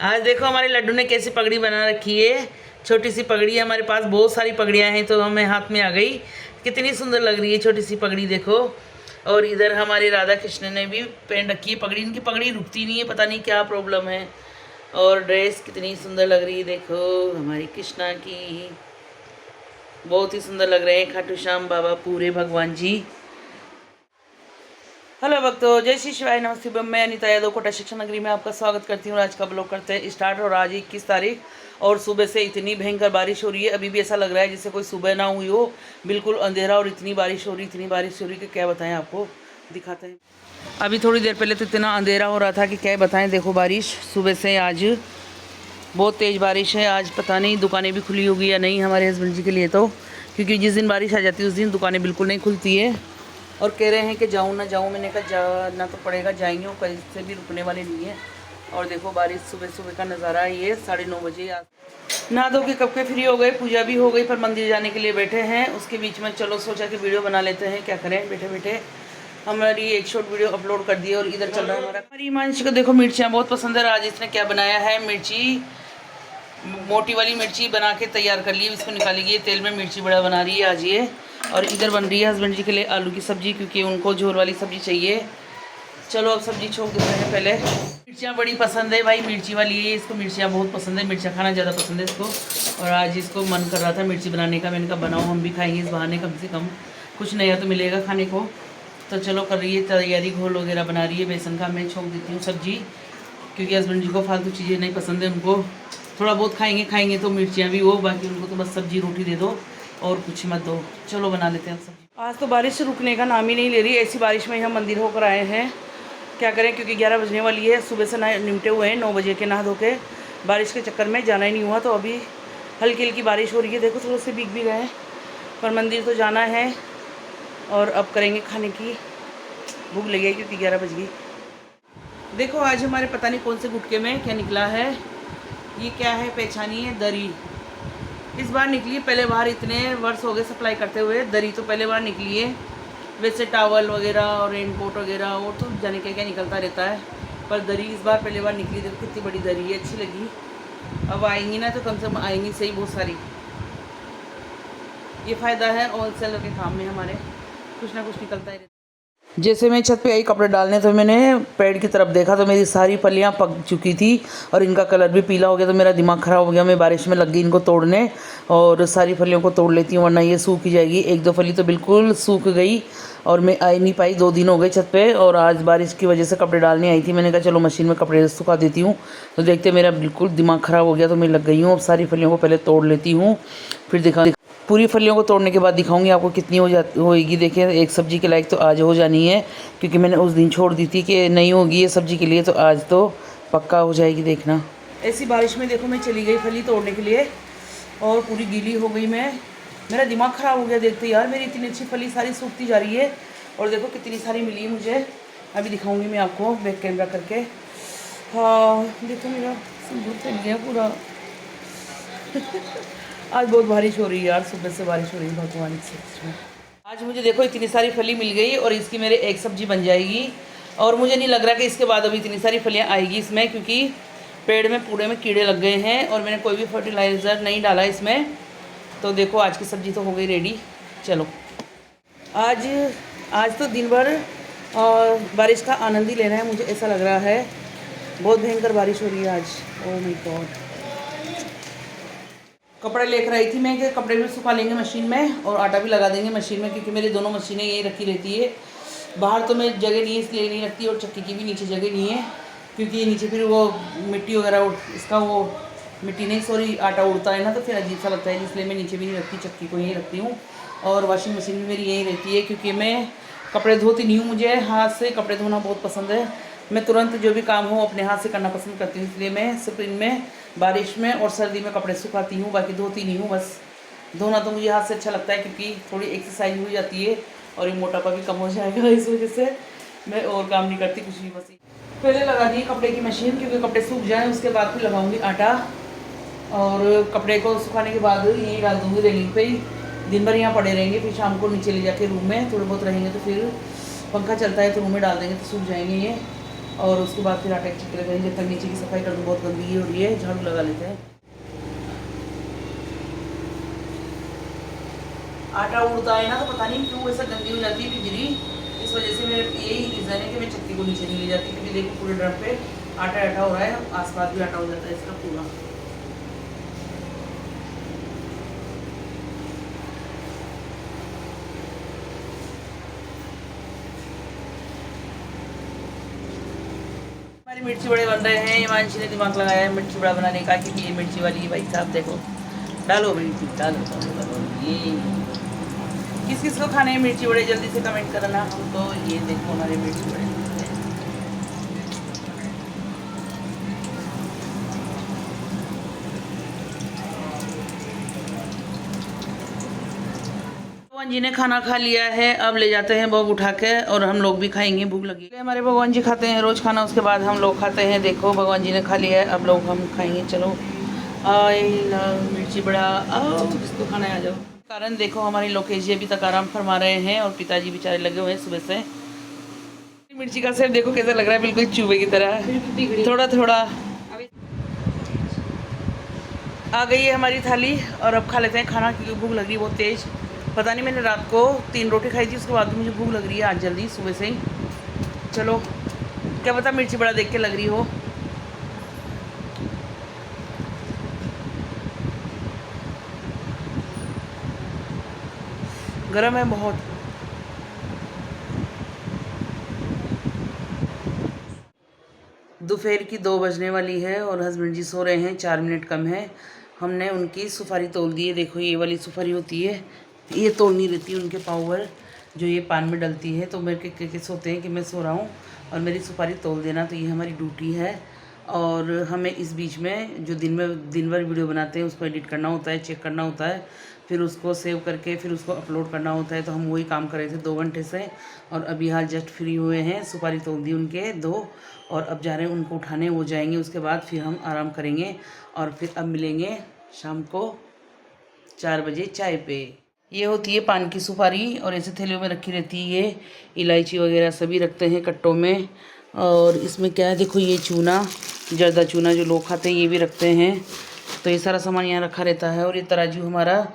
आज देखो हमारे लड्डू ने कैसी पगड़ी बना रखी है। छोटी सी पगड़ी है, हमारे पास बहुत सारी पगड़ियाँ हैं तो हमें हाथ में आ गई। कितनी सुंदर लग रही है छोटी सी पगड़ी, देखो। और इधर हमारे राधा कृष्ण ने भी पहन रखी है पगड़ी। इनकी पगड़ी रुकती नहीं है, पता नहीं क्या प्रॉब्लम है। और ड्रेस कितनी सुंदर लग रही है, देखो हमारी कृष्णा की। बहुत ही सुंदर लग रहे हैं खाटू श्याम बाबा पूरे भगवान जी। हेलो भक्तों, जय श्री शिवाय, नमस्ते। मैं अनिता यादव कोटा शिक्षा नगरी में आपका स्वागत करती हूँ। आज का ब्लॉग करते हैं स्टार्ट। और आज 21 तारीख और सुबह से इतनी भयंकर बारिश हो रही है। अभी भी ऐसा लग रहा है जैसे कोई सुबह ना हुई हो, बिल्कुल अंधेरा और इतनी बारिश हो रही कि क्या बताएं आपको, दिखाते हैं। अभी थोड़ी देर पहले तो इतना अंधेरा हो रहा था कि क्या बताएं। देखो बारिश सुबह से आज बहुत तेज़ बारिश है। आज पता नहीं दुकानें भी खुली होगी या नहीं हमारे हस्बैंड जी के लिए, तो क्योंकि जिस दिन बारिश आ जाती है उस दिन दुकानें बिल्कुल नहीं खुलती है। और कह रहे हैं कि जाऊँ ना जाऊँ, मैंने कहा जाना तो पड़ेगा, जाएंगे, वो कहीं से भी रुकने वाले नहीं है। और देखो बारिश सुबह सुबह का नज़ारा है ये 9:30 बजे। नहा धो के कब के फ्री हो गए, पूजा भी हो गई, पर मंदिर जाने के लिए बैठे हैं। उसके बीच में चलो सोचा कि वीडियो बना लेते हैं, क्या करें बैठे बैठे। हमारी एक शॉर्ट वीडियो अपलोड कर दी है। और इधर चल रहा है हमारा। हमारी हिमांशी को देखो मिर्चियाँ बहुत पसंद है। आज इसने क्या बनाया है, मिर्ची, मोटी वाली मिर्ची बना के तैयार कर ली। इसको निकालेगी, तेल में मिर्ची बड़ा बना रही है आज ये। और इधर बन रही है हस्बैंड जी के लिए आलू की सब्ज़ी, क्योंकि उनको झोल वाली सब्ज़ी चाहिए। चलो अब सब्ज़ी छोंक देते हैं। पहले मिर्चियाँ बड़ी पसंद है भाई, मिर्ची वाली है, इसको मिर्चियाँ बहुत पसंद है, मिर्चियाँ खाना ज़्यादा पसंद है इसको। और आज इसको मन कर रहा था मिर्ची बनाने का। मैंने कहा बनाओ, हम भी खाएँगे इस बहाने, कम से कम कुछ नया तो मिलेगा खाने को। तो चलो कर रही है तैयारी, घोल वगैरह बना रही है बेसन का। मैं छोंक देती हूँ सब्ज़ी, क्योंकि हस्बैंड जी को फालतू चीज़ें नहीं पसंद है। उनको थोड़ा बहुत खाएंगे तो मिर्चियाँ भी हो, बाकी उनको तो बस सब्ज़ी रोटी दे दो और कुछ मत दो। चलो बना लेते हैं सब्ज़ी। आज तो बारिश रुकने का नाम ही नहीं ले रही। ऐसी बारिश में हम मंदिर होकर आए हैं, क्या करें, क्योंकि 11 बजने वाली है। सुबह से निमटे हुए हैं 9 बजे के, नहा धो के। बारिश के चक्कर में जाना ही नहीं हुआ, तो अभी हल्की हल्की बारिश हो रही है। देखो थोड़े से भीग भी गए, पर मंदिर तो जाना है। और अब करेंगे खाने की, भूख लगी है क्योंकि 11 बज गई। देखो आज हमारे पता नहीं कौन से गुटके में क्या निकला है। ये क्या है पहचानी है, दरी। इस बार निकली है, पहले बार इतने वर्ष हो गए सप्लाई करते हुए, दरी तो पहले बार निकली है। वैसे टावल वगैरह और रेनकोट वगैरह और तो जाने क्या क्या निकलता रहता है, पर दरी इस बार पहले बार निकली। देखो कितनी बड़ी दरी है, अच्छी लगी। अब आएंगी ना तो कम से कम आएंगी सही बहुत सारी। ये फ़ायदा है होलसेलर के काम में, हमारे कुछ ना कुछ निकलता ही रहता है। जैसे मैं छत पे आई कपड़े डालने, तो मैंने पेड़ की तरफ देखा तो मेरी सारी फलियां पक चुकी थी और इनका कलर भी पीला हो गया। तो मेरा दिमाग ख़राब हो गया। मैं बारिश में लग गई इनको तोड़ने, और सारी फलियों को तोड़ लेती हूँ वरना ये सूख ही जाएगी। एक दो फली तो बिल्कुल सूख गई और मैं आ नहीं पाई। 2 दिन हो गए छत पे, और आज बारिश की वजह से कपड़े डालने आई थी। मैंने कहा चलो मशीन में कपड़े सुखा देती हूँ। तो देखते मेरा बिल्कुल दिमाग ख़राब हो गया, तो मैं लग गई हूँ। अब सारी फलियों को पहले तोड़ लेती हूँ, फिर दिखा पूरी फलियों को तोड़ने के बाद दिखाऊंगी आपको कितनी होएगी। देखिए एक सब्ज़ी के लायक तो आज हो जानी है, क्योंकि मैंने उस दिन छोड़ दी थी कि नहीं होगी ये सब्ज़ी के लिए, तो आज तो पक्का हो जाएगी, देखना। ऐसी बारिश में देखो मैं चली गई फली तोड़ने के लिए और पूरी गीली हो गई मैं। मेरा दिमाग ख़राब हो गया देखते, यार मेरी इतनी अच्छी फली सारी सूखती जा रही है। और देखो कितनी सारी मिली मुझे, अभी दिखाऊँगी मैं आपको बैक कैमरा करके। हाँ देखो मेरा सिंदूर फैल गया पूरा। आज बहुत बारिश हो रही है यार, सुबह से बारिश हो रही है भगवान से। आज मुझे देखो इतनी सारी फली मिल गई और इसकी मेरे एक सब्ज़ी बन जाएगी। और मुझे नहीं लग रहा कि इसके बाद अभी इतनी सारी फलियाँ आएगी इसमें, क्योंकि पेड़ में पूरे में कीड़े लग गए हैं और मैंने कोई भी फर्टिलाइज़र नहीं डाला इसमें। तो देखो आज की सब्ज़ी तो हो गई रेडी। चलो आज तो दिन भर बारिश का आनंद ही लेना है, मुझे ऐसा लग रहा है। बहुत भयंकर बारिश हो रही है आज। Oh my God. कपड़े लेकर आई थी मैं कि कपड़े भी सुखा लेंगे मशीन में और आटा भी लगा देंगे मशीन में, क्योंकि मेरी दोनों मशीनें यही रखी रहती है। बाहर तो मैं जगह नहीं है इसलिए नहीं रखती, और चक्की की भी नीचे जगह नहीं है, क्योंकि नीचे फिर वो मिट्टी वगैरह इसका वो मिट्टी नहीं सॉरी आटा उड़ता है ना, तो फिर अजीब सा लगता है, इसलिए मैं नीचे भी नहीं रखती, चक्की को यहीं रखती हूँ। और वॉशिंग मशीन भी मेरी यहीं रहती है, क्योंकि मैं कपड़े धोती नहीं हूँ। मुझे हाथ से कपड़े धोना बहुत पसंद है। मैं तुरंत जो भी काम हो अपने हाथ से करना पसंद करती हूँ, इसलिए मैं सिर्फ इनमें बारिश में और सर्दी में कपड़े सुखाती हूँ, बाकी धोती नहीं हूँ। बस धोना तो मुझे हाथ से अच्छा लगता है, क्योंकि थोड़ी एक्सरसाइज हो जाती है और ये मोटापा भी कम हो जाएगा। इस वजह से मैं और काम नहीं करती, कुछ नहीं, बस पहले लगा दी कपड़े की मशीन, क्योंकि कपड़े सूख जाएँ उसके बाद फिर लगाऊंगी आटा। और कपड़े को सुखाने के बाद यहीं डाल दूँगी रेलिंग पे ही। दिन भर यहाँ पड़े रहेंगे, फिर शाम को नीचे ले जाके रूम में थोड़े बहुत रहेंगे, तो फिर पंखा चलता है तो रूम में डाल देंगे तो सूख जाएंगे ये। और उसके बाद फिर आटा की चक्की लगाएंगे। जब तक नीचे की सफाई कर दूँ, बहुत गंदगी हो रही है, झाड़ू लगा लेते हैं। आटा उड़ता है ना तो पता नहीं क्यों ऐसा गंदी हो जाती है बिजली। इस वजह से मेरे यही रीज़न है कि मैं चक्की को नीचे नहीं ले जाती, क्योंकि देखो पूरे ड्रम पे आटा आटा हो रहा है, आसपास भी आटा हो जाता है इसका पूरा। हमारी मिर्ची बड़े बन रहे हैं। हिमांशी ने दिमाग लगाया है मिर्ची बड़ा बनाने का, क्योंकि ये मिर्ची वाली है भाई साहब। देखो डालो मिर्ची, डालो डालो डालो। ये किस किस को खाने हैं मिर्ची बड़े, जल्दी से कमेंट करना। हम तो ये देखो हमारे मिर्ची बड़े भगवान जी ने खाना खा लिया है। अब ले जाते हैं भोग उठा के, और हम लोग भी खाएंगे, भूख लगी है। हमारे भगवान जी खाते हैं रोज खाना, उसके बाद हम लोग खाते हैं। देखो भगवान जी ने खा लिया है, अब लोग हम खाएंगे। चलो आई लव मिर्ची बड़ा, आओ जिसको खाना है आ जाओ। कारण देखो हमारी लोकेश जी अभी तक आराम फरमा रहे हैं, और पिताजी बेचारे लगे हुए हैं सुबह से। मिर्ची का सेब देखो कैसा लग रहा है, बिल्कुल चूहे की तरह, थोड़ा थोड़ा। आ गई है हमारी थाली, और अब खा लेते हैं खाना, क्योंकि भूख लग रही है बहुत तेज़। पता नहीं, मैंने रात को 3 रोटी खाई थी, उसके बाद मुझे भूख लग रही है आज जल्दी सुबह से ही। चलो, क्या पता मिर्ची बड़ा देख के लग रही हो। गरम है बहुत। दोपहर की 2 बजने वाली है, और हस्बैंड जी सो रहे हैं, 4 मिनट कम है। हमने उनकी सुपारी तोल दी है। देखो ये वाली सुपारी होती है, ये तोड़नी रहती है उनके पाँव पर, जो ये पान में डलती है। तो मेरे के सोते हैं कि मैं सो रहा हूँ और मेरी सुपारी तोल देना, तो ये हमारी ड्यूटी है। और हमें इस बीच में जो दिन भर वीडियो बनाते हैं उसको एडिट करना होता है, चेक करना होता है, फिर उसको सेव करके फिर उसको अपलोड करना होता है। तो हम वही काम कर रहे थे 2 घंटे से, और अभी हाल जस्ट फ्री हुए हैं। सुपारी तोल दी उनके 2, और अब जा रहे हैं उनको उठाने, वो जाएंगे, उसके बाद फिर हम आराम करेंगे। और फिर अब मिलेंगे शाम को 4 बजे चाय पे। ये होती है पान की सुपारी, और ऐसे थैलियों में रखी रहती है। ये इलायची वगैरह सभी रखते हैं कट्टों में। और इसमें क्या है, देखो ये चूना, जर्दा चूना जो लोग खाते हैं, ये भी रखते हैं। तो ये सारा सामान यहाँ रखा रहता है। और ये तराजू हमारा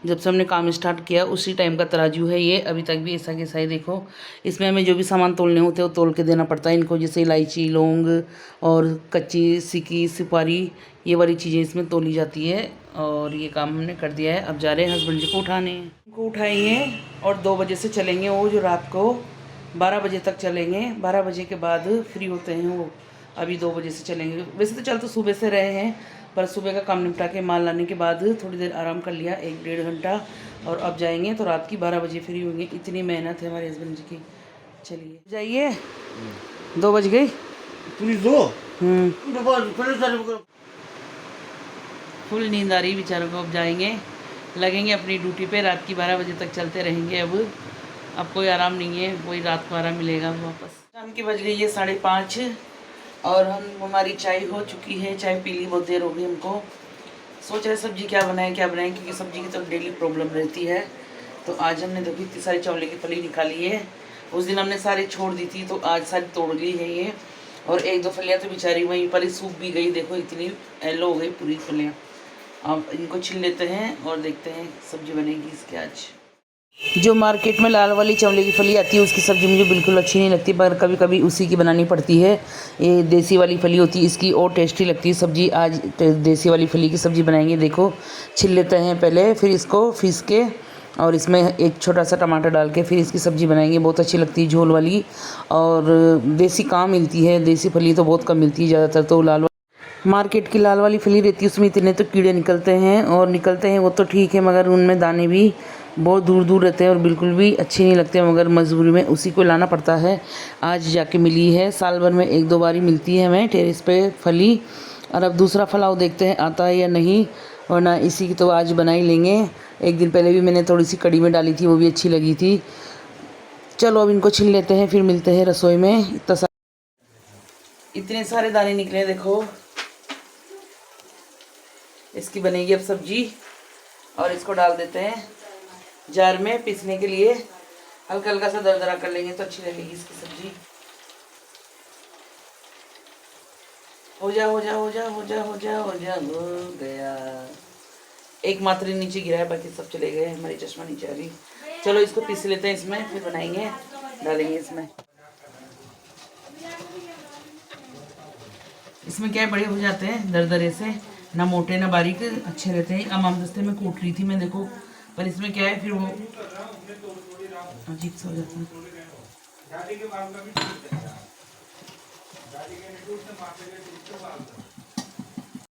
जब से हमने काम स्टार्ट किया उसी टाइम का तराजू है ये, अभी तक भी ऐसा कैसा है। देखो इसमें हमें जो भी सामान तोलने होते हैं वो तोल के देना पड़ता है इनको, जैसे इलायची, लौंग और कच्ची सिक्की, सुपारी, ये वाली चीज़ें इसमें तोली जाती है। और ये काम हमने कर दिया है। अब जा रहे हैं हस्बैंड जी को उठाने। उनको उठाएंगे और 2 बजे से चलेंगे वो, जो रात को 12 बजे तक चलेंगे। 12 बजे के बाद फ्री होते हैं वो, अभी 2 बजे से चलेंगे। वैसे तो चल तो सुबह से रहे हैं, पर सुबह का काम निपटा के माल लाने के बाद थोड़ी देर आराम कर लिया, 1-1.5 घंटा। और अब जाएंगे तो रात की 12 बजे फ्री होंगे। इतनी मेहनत है हमारे हस्बैंड जी की। चलिए जाइए, 2 बज गई। फुल नींद आ रही बेचारों को। अब जाएंगे, लगेंगे अपनी ड्यूटी पे, रात की 12 बजे तक चलते रहेंगे। अब कोई आराम नहीं है, वही रात को आराम मिलेगा वापस। शाम की बज गई है 5:30, और हमारी चाय हो चुकी है। चाय पी ली, बहुत देर हो गई हमको। सोच रहे सब्जी क्या बनाएं, क्योंकि सब्जी की तो डेली प्रॉब्लम रहती है। तो आज हमने देखो इतनी सारी चौले की फली निकाली है। उस दिन हमने सारी छोड़ दी थी, तो आज सारी तोड़ ली है ये। और 1-2 फलियाँ तो बेचारी वहीं पर ही सूख भी गई। देखो इतनी येलो हो गई पूरी फलियाँ। अब इनको छील लेते हैं और देखते हैं सब्जी बनेगी इसकी आज। जो मार्केट में लाल वाली चंवले की फली आती है उसकी सब्ज़ी मुझे बिल्कुल अच्छी नहीं लगती, पर कभी कभी उसी की बनानी पड़ती है। ये देसी वाली फली होती है, इसकी और टेस्टी लगती है सब्ज़ी। आज देसी वाली फली की सब्ज़ी बनाएंगे। देखो छिल लेते हैं पहले, फिर इसको पीस के और इसमें एक छोटा सा टमाटर डाल के फिर इसकी सब्ज़ी बनाएंगे। बहुत अच्छी लगती है झोल वाली, और देसी कहाँ मिलती है, देसी फली तो बहुत कम मिलती है। ज़्यादातर तो लाल मार्केट की लाल वाली फली रहती है, उसमें इतने तो कीड़े निकलते हैं, और निकलते हैं वो तो ठीक है, मगर उनमें दाने भी बहुत दूर दूर रहते हैं और बिल्कुल भी अच्छे नहीं लगते, मगर मजबूरी में उसी को लाना पड़ता है। आज जाके मिली है, साल भर में 1-2 बार ही मिलती है हमें टेरेस पे फली। और अब दूसरा फलाव देखते हैं आता है या नहीं, वरना इसी की तो आज बना ही लेंगे। एक दिन पहले भी मैंने थोड़ी सी कड़ी में डाली थी, वो भी अच्छी लगी थी। चलो अब इनको छील लेते हैं, फिर मिलते हैं रसोई में। इतने सारे दाने निकले, देखो इसकी बनेगी अब सब्जी। और इसको डाल देते हैं जार में पीसने के लिए, हल्का हल्का सा दरदरा कर लेंगे तो अच्छी लगेगी इसकी सब्जी। हो जा हो जा हो जा हो जा हो जा हो जा हो गया। एक मात्र नीचे गिरा है, बाकी सब चले गए। हमारी चश्मा नीचे आ गई। चलो इसको पीस लेते हैं, इसमें फिर बनाएंगे, डालेंगे इसमें। इसमें क्या है, बड़े हो जाते हैं दरदरे से, ना मोटे ना बारीक, अच्छे रहते हैं। अमाम दस्ते में कूट रही थी मैं, देखो, पर इसमें क्या है फिर वो अजीब सा हो जाता है।